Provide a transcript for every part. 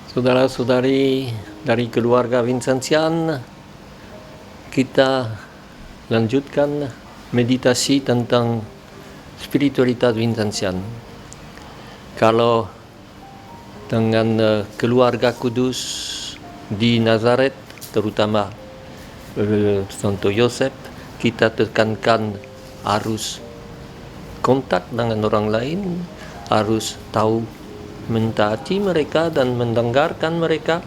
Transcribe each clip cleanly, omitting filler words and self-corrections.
Saudara-saudari dari keluarga Vincentian, kita lanjutkan meditasi tentang spiritualitas Vincentian. Kalau dengan keluarga kudus di Nazaret, terutama Santo Yosef, kita tekankan harus kontak dengan orang lain, harus tahu mentaati mereka dan mendengarkan mereka.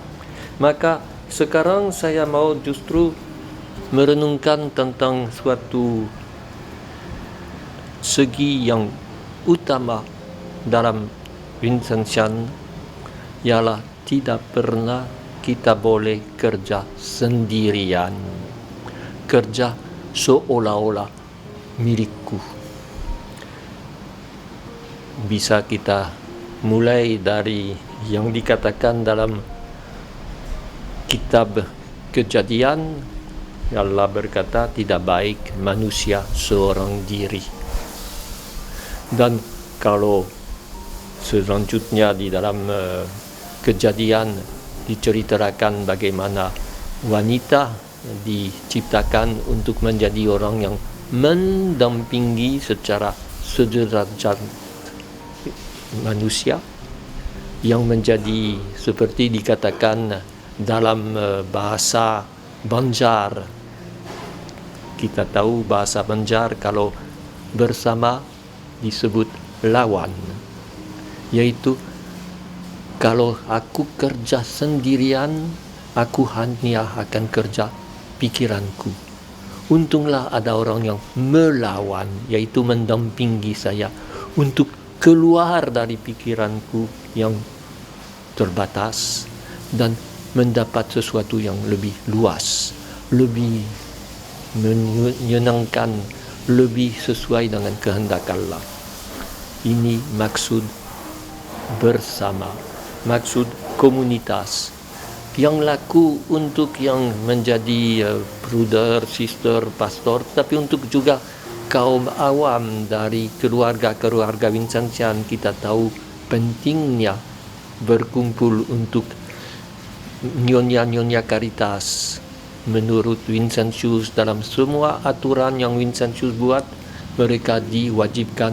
Maka sekarang saya mau justru merenungkan tentang suatu segi yang utama dalam Vincentian, ialah tidak pernah kita boleh kerja sendirian, kerja seolah-olah milikku. Bisa kita mulai dari yang dikatakan dalam kitab Kejadian. Allah berkata, tidak baik manusia seorang diri. Dan kalau selanjutnya di dalam Kejadian diceritakan bagaimana wanita diciptakan untuk menjadi orang yang mendampingi secara sederajat manusia, yang menjadi seperti dikatakan dalam bahasa Banjar. Kita tahu bahasa Banjar kalau bersama disebut lawan, yaitu kalau aku kerja sendirian, aku hanya akan kerja pikiranku. Untunglah ada orang yang melawan, yaitu mendampingi saya untuk keluar dari pikiranku yang terbatas dan mendapat sesuatu yang lebih luas, lebih menyenangkan, lebih sesuai dengan kehendak Allah. Ini maksud bersama, maksud komunitas yang laku untuk yang menjadi brother, sister, pastor, tapi untuk juga kaum awam dari keluarga Vincentian. Kita tahu pentingnya berkumpul untuk nyonya-nyonya Caritas. Menurut Vincentius, dalam semua aturan yang Vincentius buat, mereka diwajibkan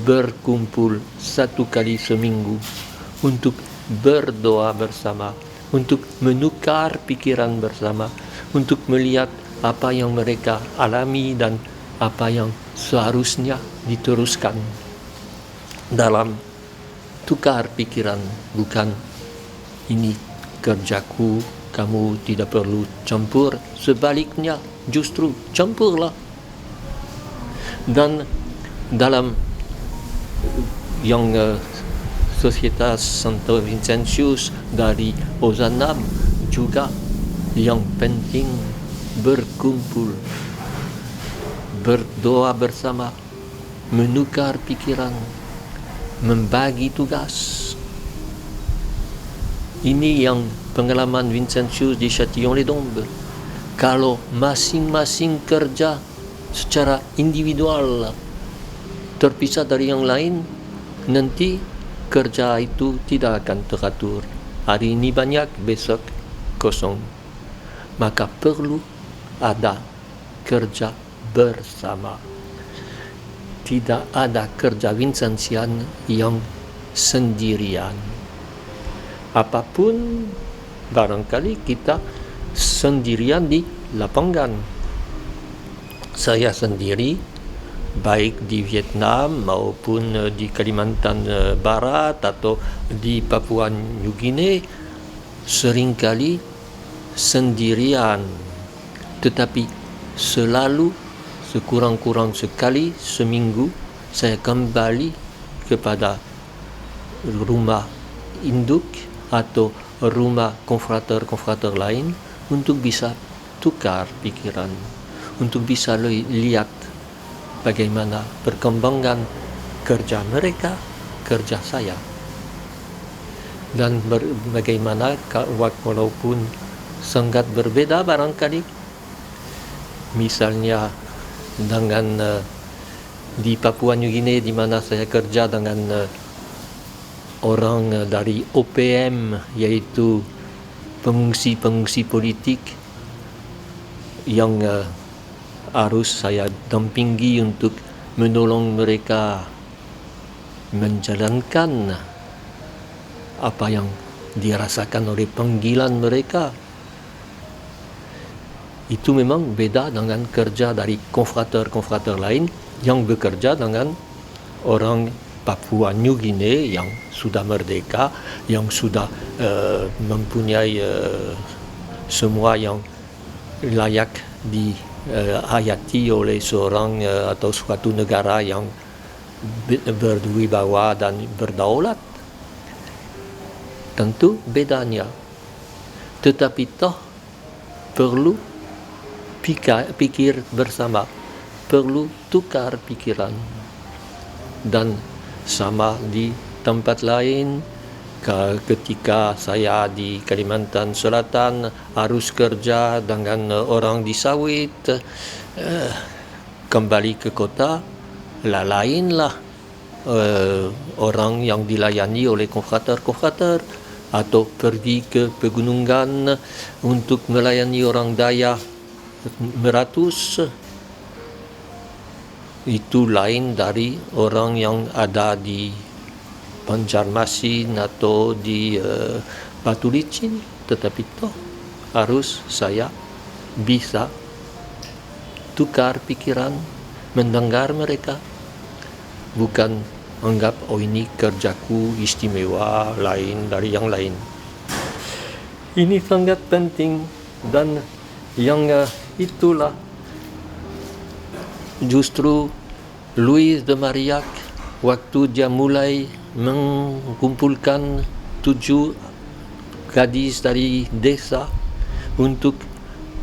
berkumpul 1 kali seminggu untuk berdoa bersama, untuk menukar pikiran bersama, untuk melihat apa yang mereka alami dan apa yang seharusnya diteruskan dalam tukar pikiran. Bukan ini kerjaku, kamu tidak perlu campur. Sebaliknya, justru campurlah. Dan dalam yang Societas Santo Vincentius dari Ozanam juga yang penting berkumpul, berdoa bersama, menukar pikiran, membagi tugas. Ini yang pengalaman Vincentius di Châtillon-les-Dombes. Kalau masing-masing kerja secara individual, terpisah dari yang lain, nanti kerja itu tidak akan teratur. Hari ini banyak, besok kosong. Maka perlu ada kerja bersama. Tidak ada kerja Vincentian yang sendirian. Apapun, barangkali kita sendirian di lapangan. Saya sendiri, baik di Vietnam maupun di Kalimantan Barat atau di Papua New Guinea, seringkali sendirian. Tetapi selalu, sekurang-kurang sekali seminggu, saya kembali kepada rumah induk atau rumah konfrater lain untuk bisa tukar pikiran, untuk bisa lihat bagaimana perkembangan kerja mereka, kerja saya, dan bagaimana walaupun sangat berbeda barangkali. Misalnya dengan di Papua New Guinea, di mana saya kerja dengan orang dari OPM, yaitu pengungsi-pengungsi politik yang harus saya dampingi untuk menolong mereka menjalankan apa yang dirasakan oleh panggilan mereka. Itu memang beda dengan kerja dari konfrater-konfrater lain yang bekerja dengan orang Papua New Guinea yang sudah merdeka, yang sudah mempunyai semua yang layak dihayati oleh seorang atau suatu negara yang berwibawa dan berdaulat. Tentu bedanya, tetapi toh perlu pikir bersama, perlu tukar pikiran. Dan sama di tempat lain, ketika saya di Kalimantan Selatan harus kerja dengan orang di sawit, kembali ke kota, lainlah orang yang dilayani oleh konfrater-konfrater, atau pergi ke pegunungan untuk melayani orang Dayak Meratus. Itu lain dari orang yang ada di Banjarmasin atau di Batu Licin. Tetapi toh harus saya bisa tukar pikiran, mendengar mereka, bukan anggap ini kerjaku istimewa lain dari yang lain. Ini sangat penting, dan yang itulah justru Louis de Marillac waktu dia mulai mengumpulkan 7 gadis dari desa untuk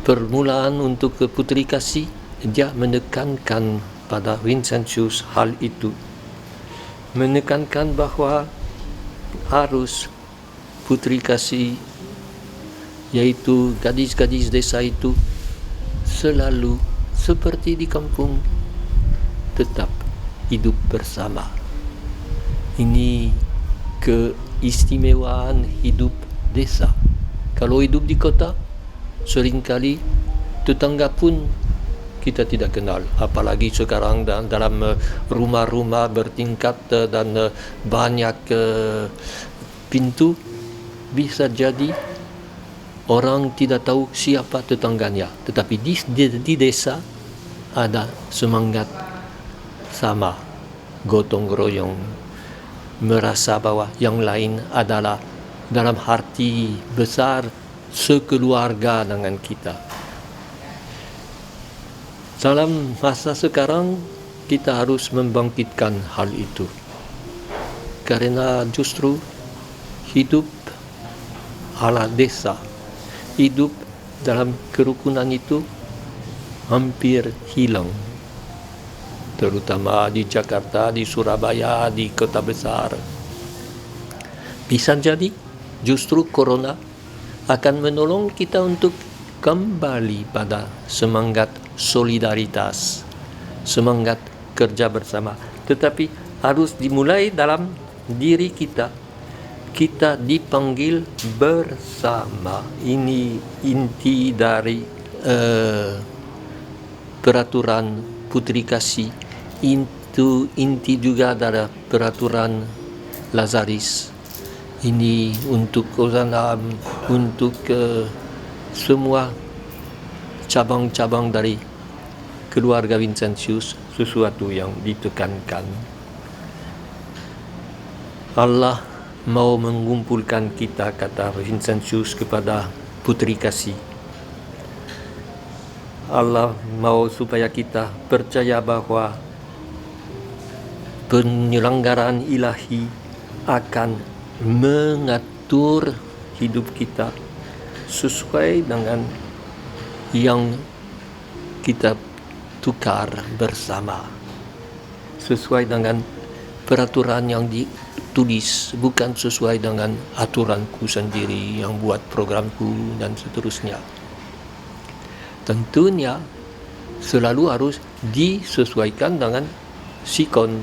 permulaan untuk putri kasih, dia menekankan pada Vincentius hal itu, menekankan bahwa harus putri kasih, yaitu gadis-gadis desa itu, selalu seperti di kampung, tetap hidup bersama. Ini keistimewaan hidup desa. Kalau hidup di kota, seringkali tetangga pun kita tidak kenal, apalagi sekarang dalam rumah-rumah bertingkat dan banyak pintu, bisa jadi orang tidak tahu siapa tetangganya. Tetapi di desa ada semangat sama, gotong royong, merasa bahwa yang lain adalah dalam hati besar sekeluarga dengan kita. Dalam masa sekarang kita harus membangkitkan hal itu, karena justru hidup ala desa, hidup dalam kerukunan itu hampir hilang, terutama di Jakarta, di Surabaya, di kota besar. Bisa jadi justru corona akan menolong kita untuk kembali pada semangat solidaritas, semangat kerja bersama. Tetapi harus dimulai dalam diri kita. Kita dipanggil bersama. Ini inti dari peraturan putri kasih. Itu inti juga dari peraturan Lazaris. Ini untuk Ozanam, untuk semua cabang-cabang dari keluarga Vincentius, sesuatu yang ditekankan. Allah mau mengumpulkan kita, kata Vincentius kepada putri kasih. Allah mau supaya kita percaya bahwa penyelenggaraan ilahi akan mengatur hidup kita sesuai dengan yang kita tukar bersama, sesuai dengan peraturan yang ditulis, bukan sesuai dengan aturanku sendiri yang buat programku dan seterusnya. Tentunya selalu harus disesuaikan dengan sikon,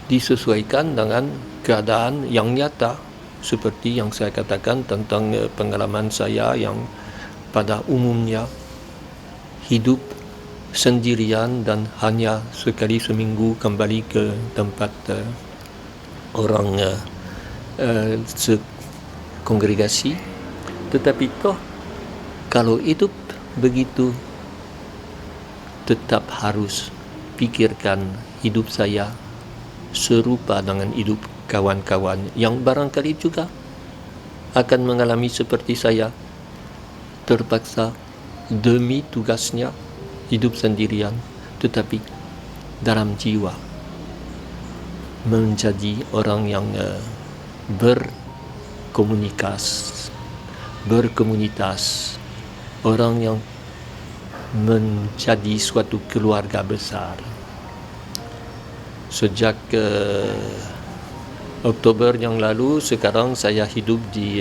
disesuaikan dengan keadaan yang nyata seperti yang saya katakan tentang pengalaman saya yang pada umumnya hidup sendirian dan hanya sekali seminggu kembali ke tempat orang sekongregasi. Tetapi toh kalau hidup begitu tetap harus pikirkan hidup saya serupa dengan hidup kawan-kawan yang barangkali juga akan mengalami seperti saya, terpaksa demi tugasnya hidup sendirian, tetapi dalam jiwa menjadi orang yang berkomunitas, orang yang menjadi suatu keluarga besar. Sejak Oktober yang lalu, sekarang saya hidup di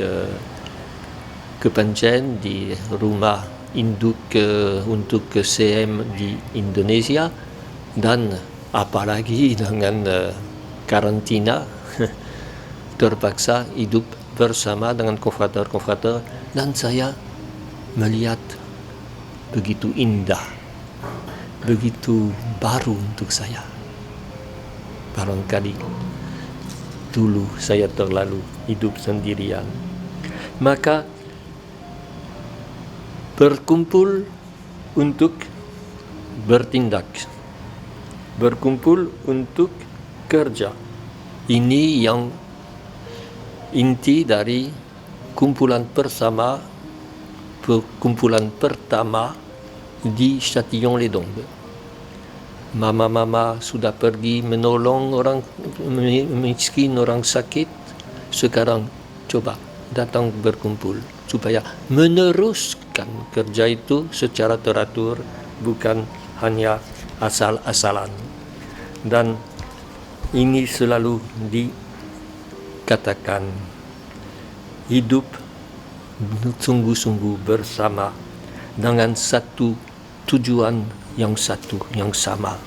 Kepanjen, di rumah induk untuk CM di Indonesia, dan apalagi dengan karantina terpaksa hidup bersama dengan konfrater-konfrater, dan saya melihat begitu indah, begitu baru untuk saya. Barangkali dulu saya terlalu hidup sendirian. Maka berkumpul untuk bertindak, berkumpul untuk kerja. Ini yang inti dari kumpulan pertama di Châtillon-les-Dombes. Mama-mama sudah pergi menolong orang miskin, orang sakit. Sekarang coba datang berkumpul supaya meneruskan kerja itu secara teratur, bukan hanya asal-asalan. Dan ini selalu dikatakan hidup sungguh-sungguh bersama dengan satu tujuan yang sama,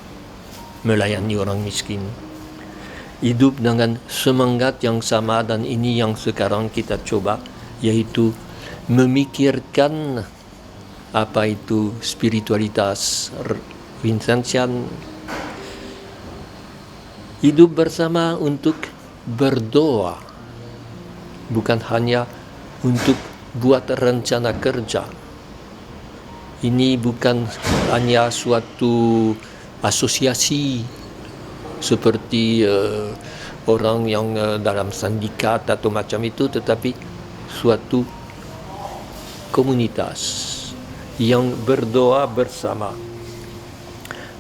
melayani orang miskin. Hidup dengan semangat yang sama, dan ini yang sekarang kita coba, yaitu memikirkan apa itu spiritualitas Vincentian. Hidup bersama untuk berdoa, bukan hanya untuk buat rencana kerja. Ini bukan hanya suatu asosiasi seperti orang yang dalam sindikat atau macam itu, tetapi suatu komunitas yang berdoa bersama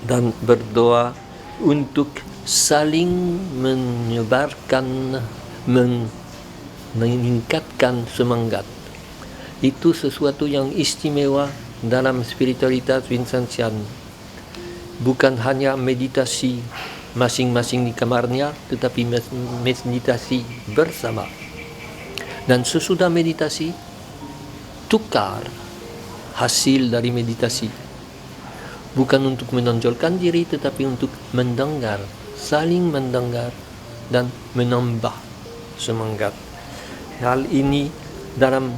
dan berdoa untuk saling menyebarkan, meningkatkan semangat. Itu sesuatu yang istimewa dalam spiritualitas Vincentian. Bukan hanya meditasi masing-masing di kamarnya, tetapi meditasi bersama. Dan sesudah meditasi, tukar hasil dari meditasi. Bukan untuk menonjolkan diri, tetapi untuk mendengar, saling mendengar, dan menambah semangat. Hal ini dalam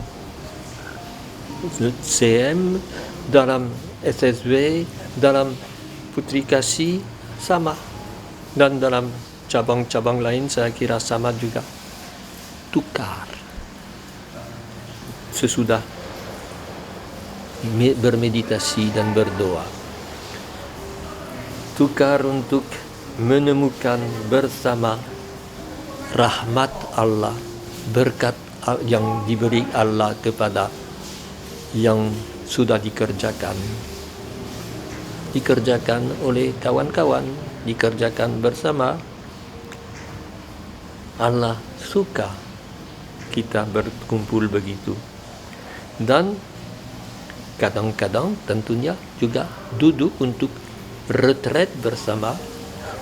CM, dalam SSW, dalam Putri Kasih sama, dan dalam cabang-cabang lain saya kira sama juga. Tukar sesudah bermeditasi dan berdoa, tukar untuk menemukan bersama rahmat Allah, berkat yang diberi Allah kepada yang sudah dikerjakan oleh kawan-kawan, dikerjakan bersama. Allah suka kita berkumpul begitu. Dan kadang-kadang tentunya juga duduk untuk retret bersama,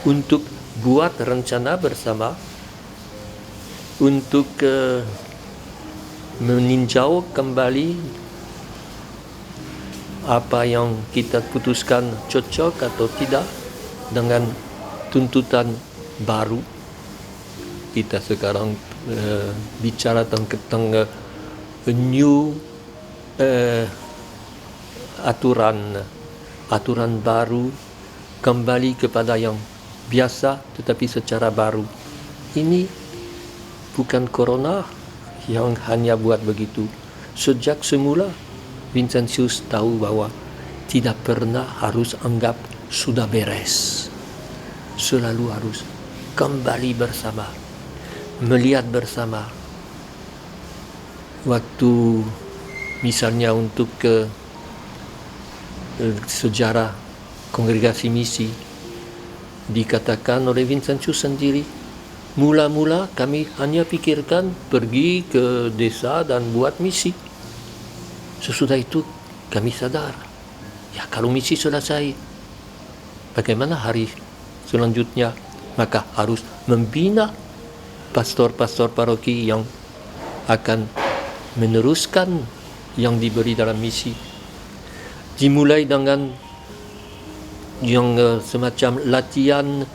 untuk buat rencana bersama, untuk meninjau kembali apa yang kita putuskan cocok atau tidak dengan tuntutan baru. kita sekarang bicara tentang new aturan baru, kembali kepada yang biasa tetapi secara baru. Ini bukan corona yang hanya buat begitu. Sejak semula Vincentius tahu bahwa tidak pernah harus anggap sudah beres. Selalu harus kembali bersama, melihat bersama. Waktu misalnya untuk sejarah kongregasi misi dikatakan oleh Vincentius sendiri, mula-mula kami hanya pikirkan pergi ke desa dan buat misi. Sesudah itu kami sadar, ya kalau misi selesai, bagaimana hari selanjutnya? Maka harus membina pastor-pastor paroki yang akan meneruskan yang diberi dalam misi. Dimulai dengan yang semacam latihan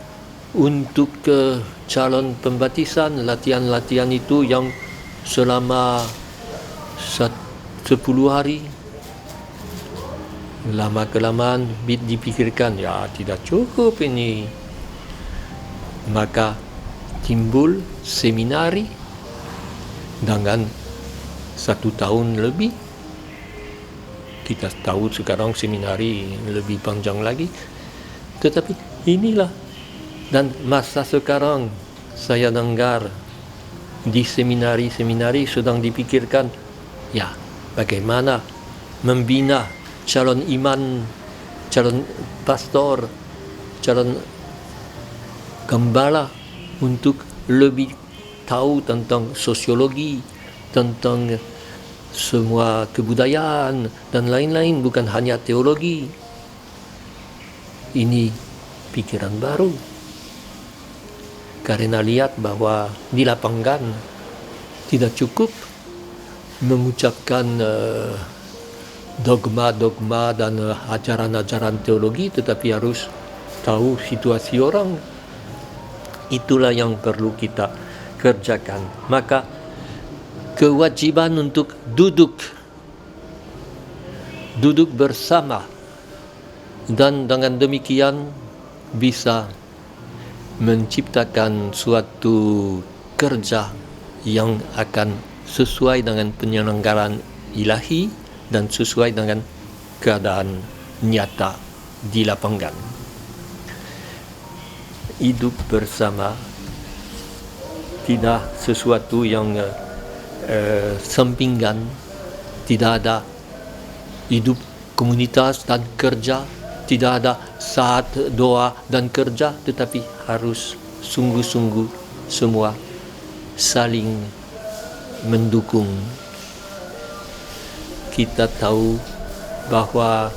untuk calon pembaptisan. Latihan-latihan itu yang selama 10 hari. Lama-kelamaan dipikirkan, ya tidak cukup ini. Maka timbul seminari dengan 1 tahun lebih. Kita tahu sekarang seminari lebih panjang lagi. Tetapi inilah. Dan masa sekarang saya dengar di seminari-seminari sedang dipikirkan, ya bagaimana membina calon iman, calon pastor, calon gembala untuk lebih tahu tentang sosiologi, tentang semua kebudayaan dan lain-lain, bukan hanya teologi. Ini pikiran baru. Karena lihat bahwa di lapangan tidak cukup mengucapkan dogma-dogma dan ajaran-ajaran teologi, tetapi harus tahu situasi orang. Itulah yang perlu kita kerjakan. Maka kewajiban untuk duduk bersama, dan dengan demikian bisa menciptakan suatu kerja yang akan sesuai dengan penyelenggaraan ilahi dan sesuai dengan keadaan nyata di lapangan. Hidup bersama tidak sesuatu yang sampingan, tidak ada hidup komunitas dan kerja, tidak ada saat doa dan kerja, tetapi harus sungguh-sungguh semua saling mendukung. Kita tahu bahwa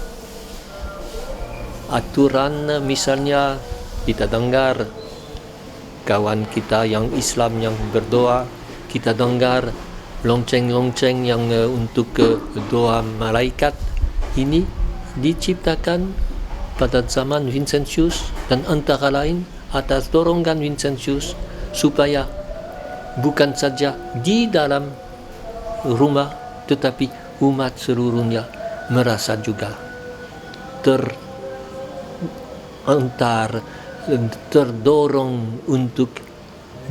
aturan, misalnya kita dengar kawan kita yang Islam yang berdoa, kita dengar lonceng-lonceng yang untuk doa malaikat. Ini diciptakan pada zaman Vincentius dan antara lain atas dorongan Vincentius, supaya bukan saja di dalam rumah tetapi umat seluruhnya merasa juga terdorong untuk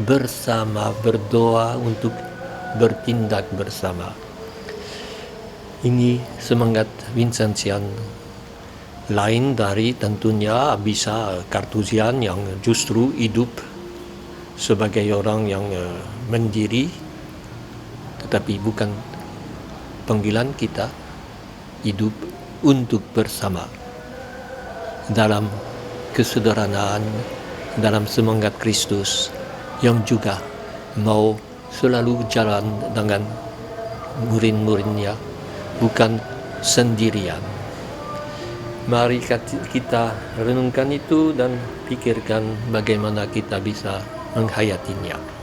bersama berdoa, untuk bertindak bersama. Ini semangat Vincentian, lain dari tentunya bisa Kartusian yang justru hidup sebagai orang yang mandiri, tetapi bukan panggilan kita hidup untuk bersama dalam kesederhanaan, dalam semangat Kristus yang juga mau selalu jalan dengan murid-muridnya, bukan sendirian. Mari kita renungkan itu dan pikirkan bagaimana kita bisa menghayatinya.